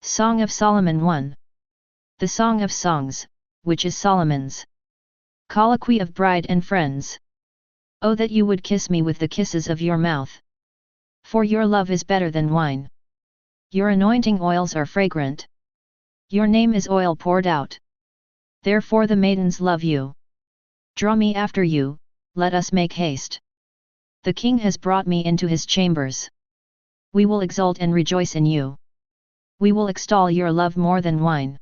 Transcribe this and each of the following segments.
Song of Solomon 1. The Song of Songs, which is Solomon's. Colloquy of Bride and Friends. Oh, that you would kiss me with the kisses of your mouth! For your love is better than wine. Your anointing oils are fragrant. Your name is oil poured out. Therefore the maidens love you. Draw me after you, let us make haste. The king has brought me into his chambers. We will exult and rejoice in you. We will extol your love more than wine.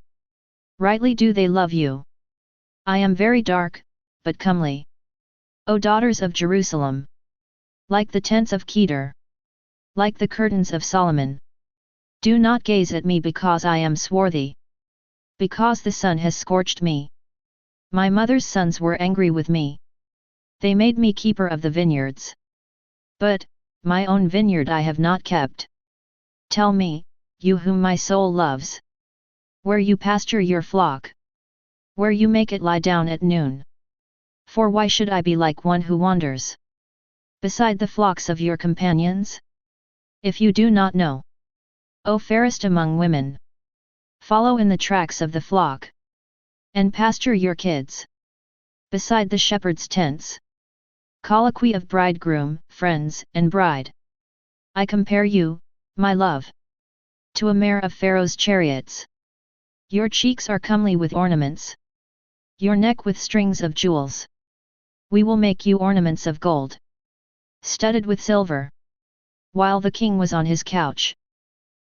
Rightly do they love you. I am very dark, but comely. O daughters of Jerusalem! Like the tents of Kedar. Like the curtains of Solomon. Do not gaze at me because I am swarthy. Because the sun has scorched me. My mother's sons were angry with me. They made me keeper of the vineyards. But, my own vineyard I have not kept. Tell me, you whom my soul loves. Where you pasture your flock. Where you make it lie down at noon. For why should I be like one who wanders beside the flocks of your companions? If you do not know, O fairest among women, follow in the tracks of the flock, and pasture your kids beside the shepherd's tents. Colloquy of bridegroom, friends, and bride. I compare you, my love, to a mare of Pharaoh's chariots. Your cheeks are comely with ornaments, your neck with strings of jewels. We will make you ornaments of gold, studded with silver. While the king was on his couch,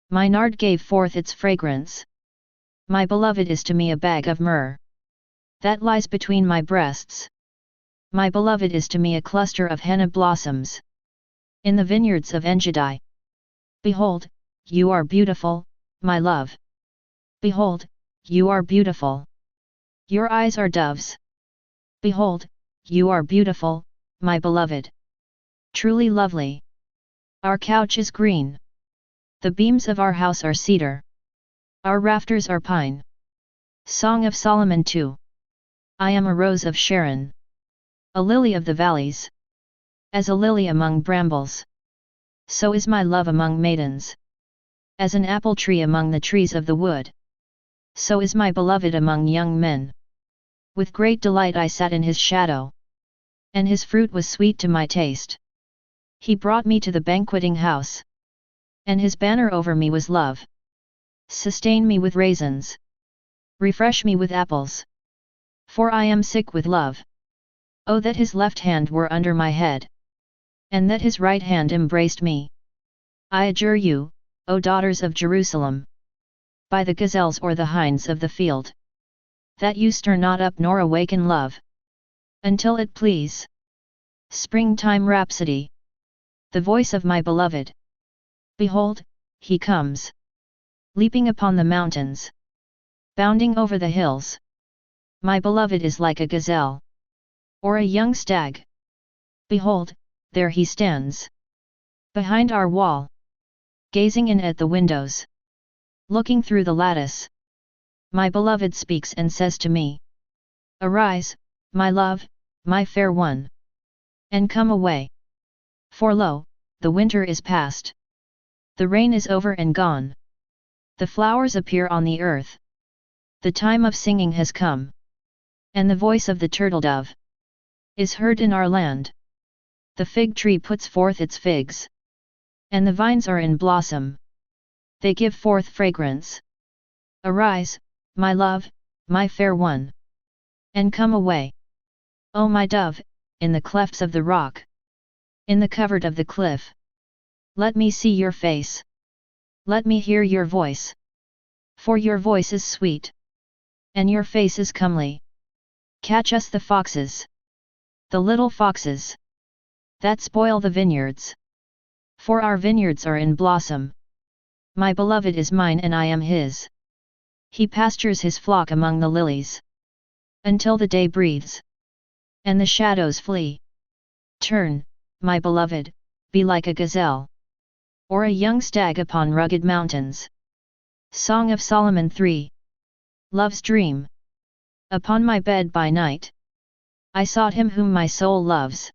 my nard gave forth its fragrance. My beloved is to me a bag of myrrh that lies between my breasts. My beloved is to me a cluster of henna blossoms in the vineyards of Engedi. Behold, you are beautiful, my love. Behold, you are beautiful. Your eyes are doves. Behold, you are beautiful, my beloved. Truly lovely. Our couch is green. The beams of our house are cedar. Our rafters are pine. Song of Solomon 2. I am a rose of Sharon, a lily of the valleys. As a lily among brambles, so is my love among maidens. As an apple tree among the trees of the wood, so is my beloved among young men. With great delight I sat in his shadow, and his fruit was sweet to my taste. He brought me to the banqueting house, and his banner over me was love. Sustain me with raisins, refresh me with apples, for I am sick with love. Oh, that his left hand were under my head, and that his right hand embraced me. I adjure you, O daughters of Jerusalem, by the gazelles or the hinds of the field, that you stir not up nor awaken love, until it please. Springtime Rhapsody. The voice of my beloved. Behold, he comes, leaping upon the mountains, bounding over the hills. My beloved is like a gazelle, or a young stag. Behold, there he stands, behind our wall, gazing in at the windows, looking through the lattice. My beloved speaks and says to me, Arise, my love, my fair one, and come away. For lo, the winter is past. The rain is over and gone. The flowers appear on the earth. The time of singing has come. And the voice of the turtle-dove is heard in our land. The fig tree puts forth its figs, and the vines are in blossom. They give forth fragrance. Arise, my love, my fair one, and come away. O my dove, in the clefts of the rock, in the covert of the cliff. Let me see your face. Let me hear your voice. For your voice is sweet, and your face is comely. Catch us the foxes, the little foxes, that spoil the vineyards. For our vineyards are in blossom. My beloved is mine and I am his. He pastures his flock among the lilies, until the day breathes, and the shadows flee. Turn, my beloved, be like a gazelle, or a young stag upon rugged mountains. Song of Solomon 3. Love's Dream. Upon my bed by night, I sought him whom my soul loves.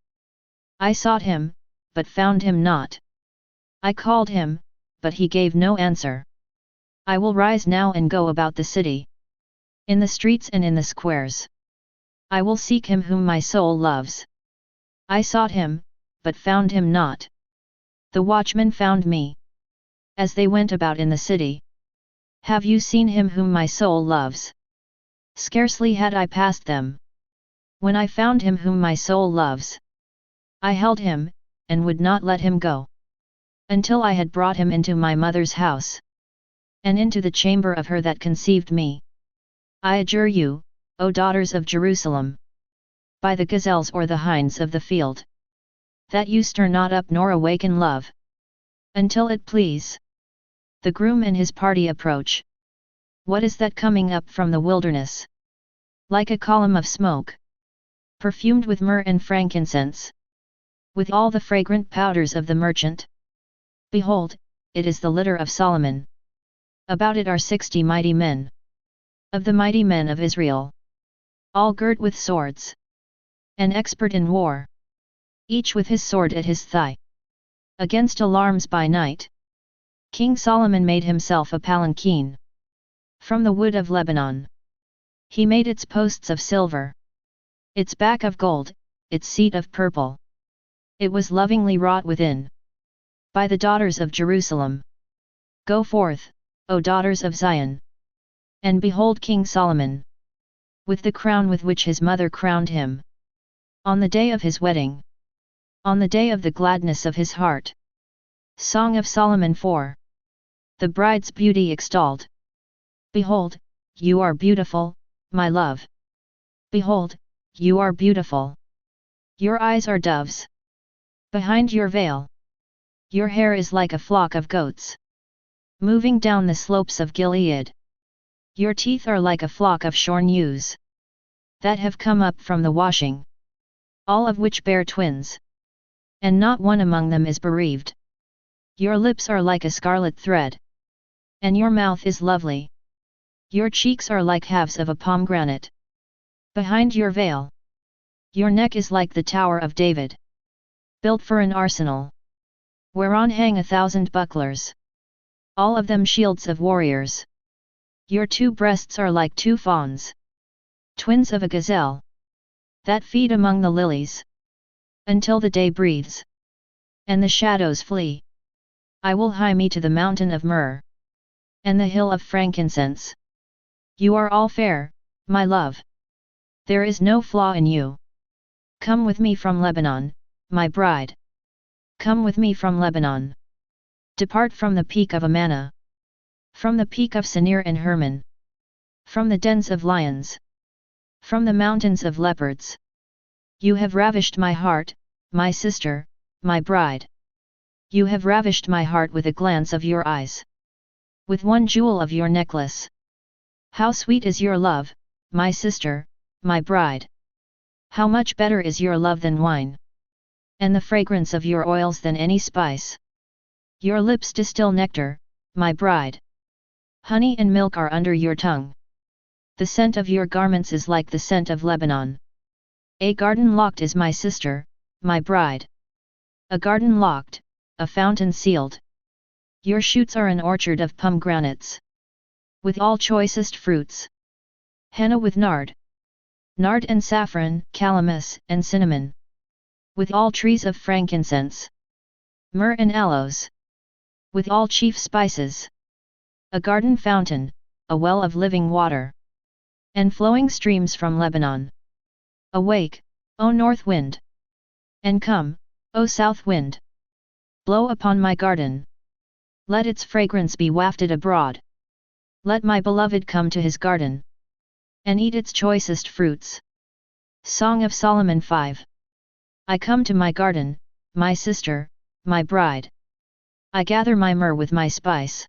I sought him, but found him not. I called him, but he gave no answer. I will rise now and go about the city, in the streets and in the squares. I will seek him whom my soul loves. I sought him, but found him not. The watchmen found me, as they went about in the city. Have you seen him whom my soul loves? Scarcely had I passed them, when I found him whom my soul loves. I held him, and would not let him go, until I had brought him into my mother's house, and into the chamber of her that conceived me. I adjure you, O daughters of Jerusalem, by the gazelles or the hinds of the field, that you stir not up nor awaken love, until it please the groom and his party approach. What is that coming up from the wilderness? Like a column of smoke, perfumed with myrrh and frankincense, with all the fragrant powders of the merchant. Behold, it is the litter of Solomon. About it are 60 mighty men, of the mighty men of Israel, all girt with swords, and expert in war, each with his sword at his thigh. Against alarms by night, King Solomon made himself a palanquin, from the wood of Lebanon. He made its posts of silver, its back of gold, its seat of purple. It was lovingly wrought within, by the daughters of Jerusalem. Go forth, O daughters of Zion, and behold King Solomon, with the crown with which his mother crowned him, on the day of his wedding, on the day of the gladness of his heart. Song of Solomon 4. The bride's beauty extolled. Behold, you are beautiful, my love. Behold, you are beautiful. Your eyes are doves. Behind your veil, your hair is like a flock of goats, moving down the slopes of Gilead. Your teeth are like a flock of shorn ewes, that have come up from the washing, all of which bear twins, and not one among them is bereaved. Your lips are like a scarlet thread, and your mouth is lovely. Your cheeks are like halves of a pomegranate. Behind your veil, your neck is like the Tower of David, built for an arsenal, whereon hang 1,000 bucklers, all of them shields of warriors. Your 2 breasts are like 2 fawns, twins of a gazelle, that feed among the lilies, until the day breathes, and the shadows flee. I will hie me to the mountain of myrrh, and the hill of frankincense. You are all fair, my love. There is no flaw in you. Come with me from Lebanon, my bride. Come with me from Lebanon. Depart from the peak of Amana, from the peak of Senir and Hermon, from the dens of lions, from the mountains of leopards. You have ravished my heart, my sister, my bride. You have ravished my heart with a glance of your eyes, with one jewel of your necklace. How sweet is your love, my sister, my bride! How much better is your love than wine, and the fragrance of your oils than any spice. Your lips distill nectar, my bride. Honey and milk are under your tongue. The scent of your garments is like the scent of Lebanon. A garden locked is my sister, my bride. A garden locked, a fountain sealed. Your shoots are an orchard of pomegranates, with all choicest fruits. Henna with nard and saffron, calamus and cinnamon, with all trees of frankincense. Myrrh and aloes, with all chief spices. A garden fountain, a well of living water, and flowing streams from Lebanon. Awake, O north wind! And come, O south wind! Blow upon my garden. Let its fragrance be wafted abroad. Let my beloved come to his garden, and eat its choicest fruits. Song of Solomon 5. I come to my garden, my sister, my bride. I gather my myrrh with my spice.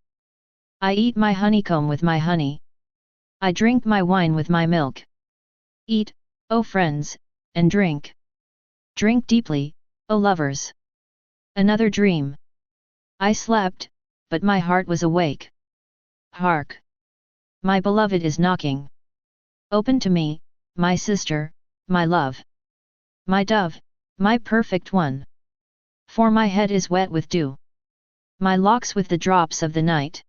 I eat my honeycomb with my honey. I drink my wine with my milk. Eat, O friends, and drink. Drink deeply, O lovers. Another dream. I slept, but my heart was awake. Hark! My beloved is knocking. Open to me, my sister, my love. My dove, my perfect one. For my head is wet with dew, my locks with the drops of the night.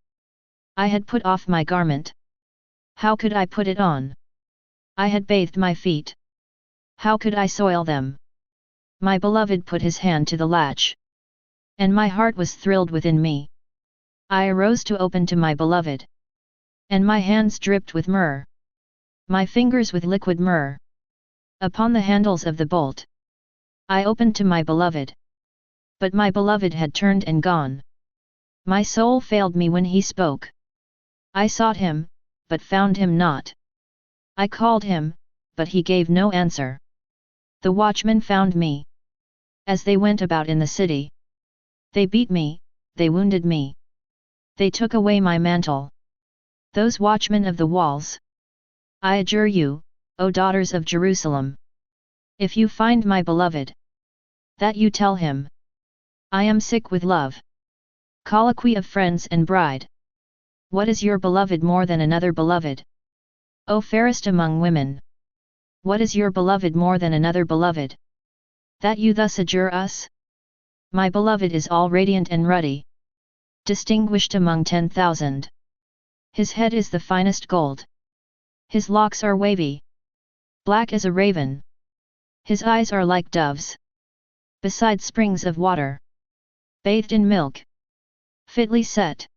I had put off my garment. How could I put it on? I had bathed my feet. How could I soil them? My beloved put his hand to the latch. And my heart was thrilled within me. I arose to open to my beloved. And my hands dripped with myrrh. My fingers with liquid myrrh. Upon the handles of the bolt. I opened to my beloved. But my beloved had turned and gone. My soul failed me when he spoke. I sought him, but found him not. I called him, but he gave no answer. The watchmen found me. As they went about in the city. They beat me, they wounded me. They took away my mantle. Those watchmen of the walls. I adjure you, O daughters of Jerusalem. If you find my beloved. That you tell him. I am sick with love. Colloquy of friends and bride. What is your beloved more than another beloved? O fairest among women. What is your beloved more than another beloved? That you thus adjure us? My beloved is all radiant and ruddy. Distinguished among 10,000. His head is the finest gold. His locks are wavy. Black as a raven. His eyes are like doves. Beside springs of water. Bathed in milk. Fitly set.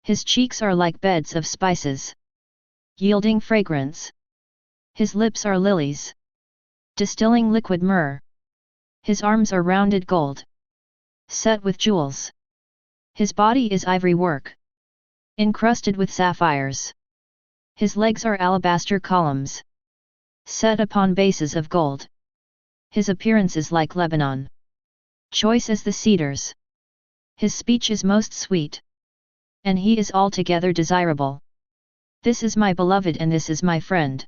His cheeks are like beds of spices. Yielding fragrance. His lips are lilies. Distilling liquid myrrh. His arms are rounded gold. Set with jewels. His body is ivory work. Encrusted with sapphires. His legs are alabaster columns. Set upon bases of gold. His appearance is like Lebanon. Choice as the cedars. His speech is most sweet. And he is altogether desirable. This is my beloved and this is my friend.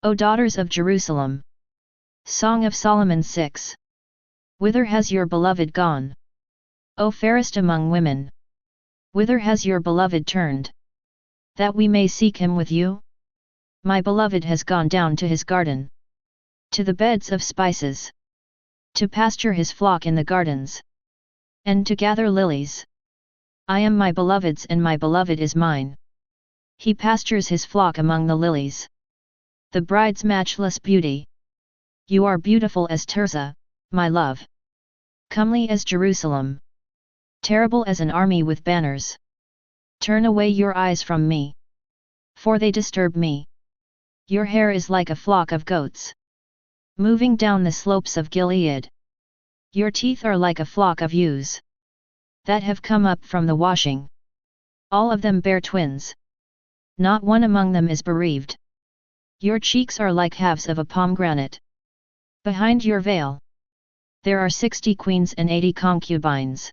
O daughters of Jerusalem. Song of Solomon 6. Whither has your beloved gone? O fairest among women. Whither has your beloved turned? That we may seek him with you? My beloved has gone down to his garden. To the beds of spices. To pasture his flock in the gardens. And to gather lilies. I am my beloved's and my beloved is mine. He pastures his flock among the lilies. The bride's matchless beauty. You are beautiful as Tirzah, my love. Comely as Jerusalem. Terrible as an army with banners. Turn away your eyes from me. For they disturb me. Your hair is like a flock of goats. Moving down the slopes of Gilead. Your teeth are like a flock of ewes. That have come up from the washing. All of them bear twins. Not one among them is bereaved. Your cheeks are like halves of a pomegranate. Behind your veil. There are 60 queens and 80 concubines.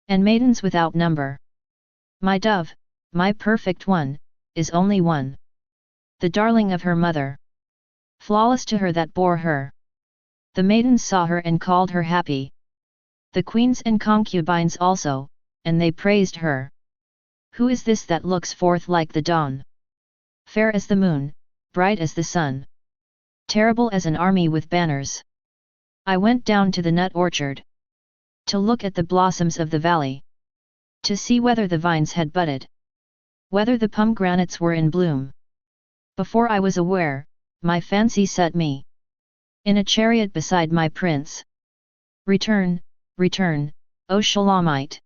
And maidens without number. My dove, my perfect one, is only one. The darling of her mother. Flawless to her that bore her. The maidens saw her and called her happy. The queens and concubines also, and they praised her. Who is this that looks forth like the dawn? Fair as the moon, bright as the sun. Terrible as an army with banners. I went down to the nut orchard. To look at the blossoms of the valley. To see whether the vines had budded. Whether the pomegranates were in bloom. Before I was aware, my fancy set me. In a chariot beside my prince. Return, return, O Shulamite.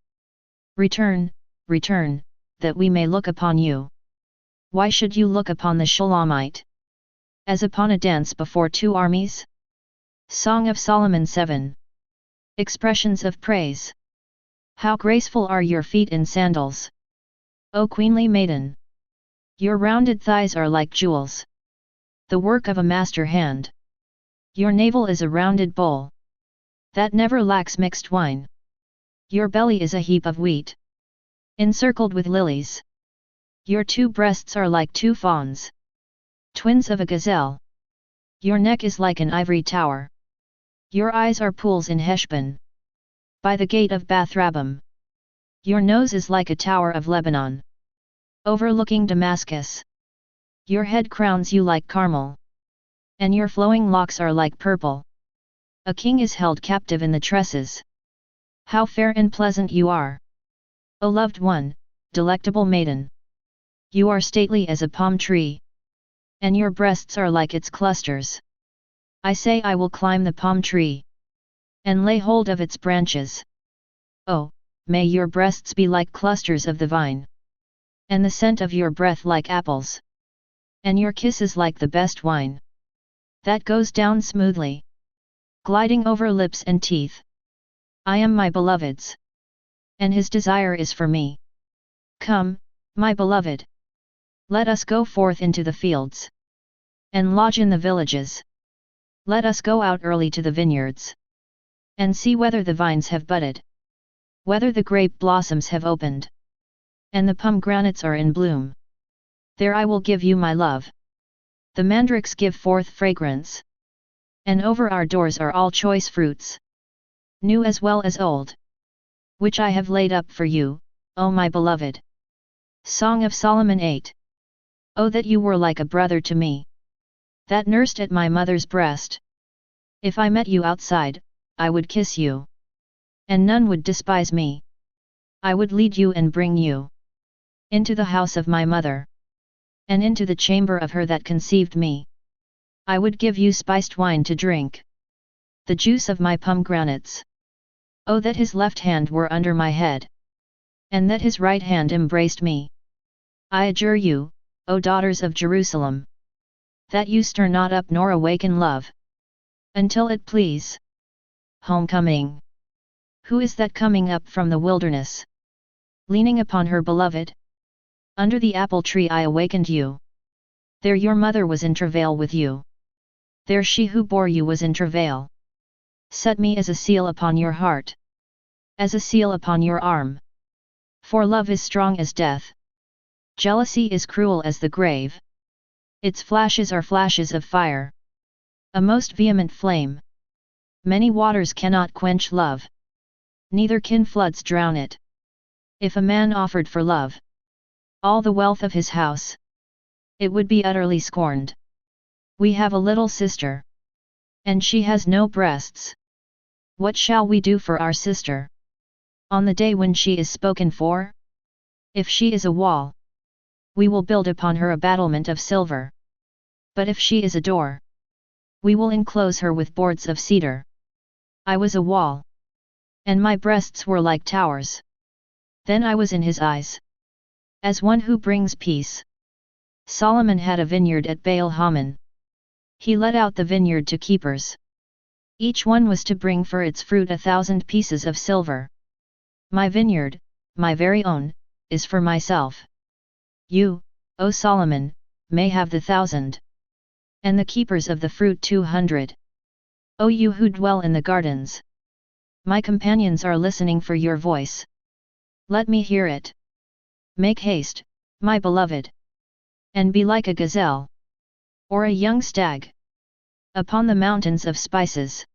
Return, return, that we may look upon you. Why should you look upon the Shulamite? As upon a dance before two armies? Song of Solomon 7. Expressions of praise. How graceful are your feet in sandals! O queenly maiden! Your rounded thighs are like jewels. The work of a master hand. Your navel is a rounded bowl. That never lacks mixed wine. Your belly is a heap of wheat. Encircled with lilies. Your two breasts are like two fawns. Twins of a gazelle. Your neck is like an ivory tower. Your eyes are pools in Heshbon. By the gate of Bath-rabbim. Your nose is like a tower of Lebanon. Overlooking Damascus. Your head crowns you like Carmel. And your flowing locks are like purple. A king is held captive in the tresses. How fair and pleasant you are! O loved one, delectable maiden. You are stately as a palm tree, and your breasts are like its clusters. I say I will climb the palm tree, and lay hold of its branches. Oh, may your breasts be like clusters of the vine, and the scent of your breath like apples, and your kisses like the best wine, that goes down smoothly, gliding over lips and teeth. I am my beloved's, and his desire is for me. Come, my beloved. Let us go forth into the fields, and lodge in the villages. Let us go out early to the vineyards, and see whether the vines have budded, whether the grape blossoms have opened, and the pomegranates are in bloom. There I will give you my love. The mandrakes give forth fragrance, and over our doors are all choice fruits, new as well as old, which I have laid up for you, O my beloved. Song of Solomon 8. Oh that you were like a brother to me, that nursed at my mother's breast. If I met you outside, I would kiss you, and none would despise me. I would lead you and bring you into the house of my mother, and into the chamber of her that conceived me. I would give you spiced wine to drink, the juice of my pomegranates. Oh that his left hand were under my head, and that his right hand embraced me. I adjure you, O daughters of Jerusalem, that you stir not up nor awaken love, until it please. Homecoming. Who is that coming up from the wilderness, leaning upon her beloved? Under the apple tree I awakened you. There your mother was in travail with you. There she who bore you was in travail. Set me as a seal upon your heart, as a seal upon your arm. For love is strong as death. Jealousy is cruel as the grave. Its flashes are flashes of fire, a most vehement flame. Many waters cannot quench love, neither can floods drown it. If a man offered for love all the wealth of his house, it would be utterly scorned. We have a little sister, and she has no breasts. What shall we do for our sister on the day when she is spoken for? If she is a wall, we will build upon her a battlement of silver. But if she is a door, we will enclose her with boards of cedar. I was a wall, and my breasts were like towers. Then I was in his eyes, as one who brings peace. Solomon had a vineyard at Baal-Hamon. He let out the vineyard to keepers. Each one was to bring for its fruit 1,000 pieces of silver. My vineyard, my very own, is for myself. You, O Solomon, may have the 1,000, and the keepers of the fruit 200. O you who dwell in the gardens, my companions are listening for your voice. Let me hear it. Make haste, my beloved, and be like a gazelle, or a young stag, upon the mountains of spices.